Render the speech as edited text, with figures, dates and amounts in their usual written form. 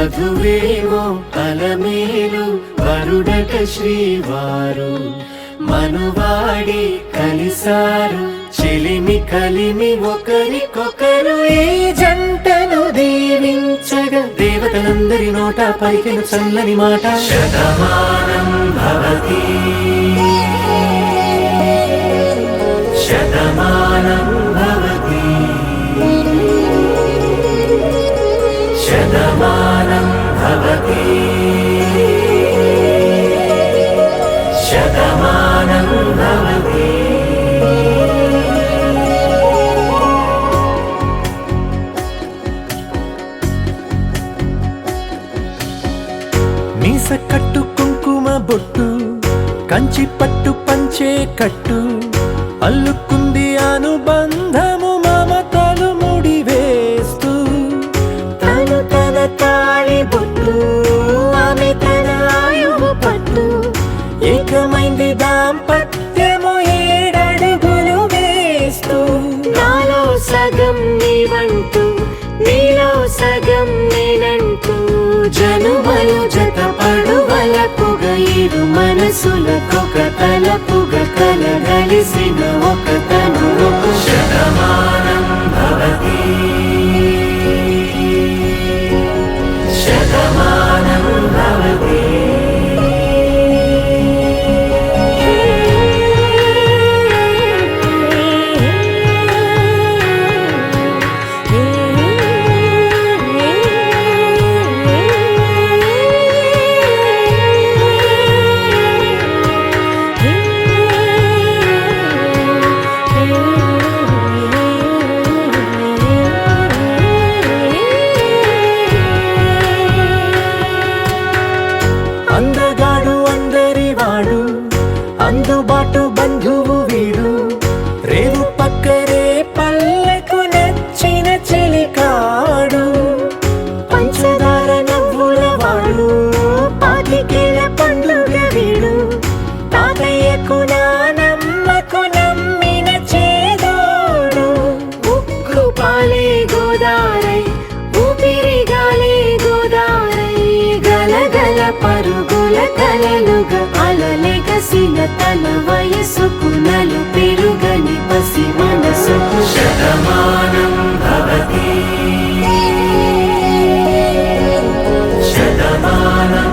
వధువేమో అలమేలు వరుడట శ్రీవారు మనువాడి కలిసారు చెలిమి కలిమి ఒకరికొకరు ఈ జంటను దీవించగా దేవతలందరి నోట పలికిన చల్లని మాట శతమానం భవతి శతమానం భవతి శతమానం భవతి శతమానం భవతి మీస కట్టు కుంకుమ బొట్టు కంచి పట్టు పంచే కట్టు అల్లుకుంది అనుబంధము మమతలు ముడివేస్తూ తను తన తాళి బొట్టు ఆమె తన ఆయువు పట్టు ఏకమైంది దాంపత్యము 7 అడుగులు వేస్తూ నాలో సగం నీవంటూ నీలో సగం నేనంటూ జనుమలు జత పడువలపుగ ఇరు మనసులకొక తలపుగ కలగలిసిన ఒక తను శతమానం భవతి శతమానం భవతి అందగాడు అందరివాడు అందుబాటు బంధువు వీడు రేవు పక్కరే పల్లెకు నచ్చిన చెలికాడు పంచదార నవ్వుల వాడు పాతికేల పండుగ వీడు తాతయ్యకు నానమ్మకు నమ్మిన చేదోడు ఉక్కు పాలే గోదారై ఊపిరి గాలే గోదారై గలగల పరుగుల కలలుగా అలలెగసిన తన వయసుకు నలు పెరుగని పసి మనసుకు శతమానం భవతి శతమానం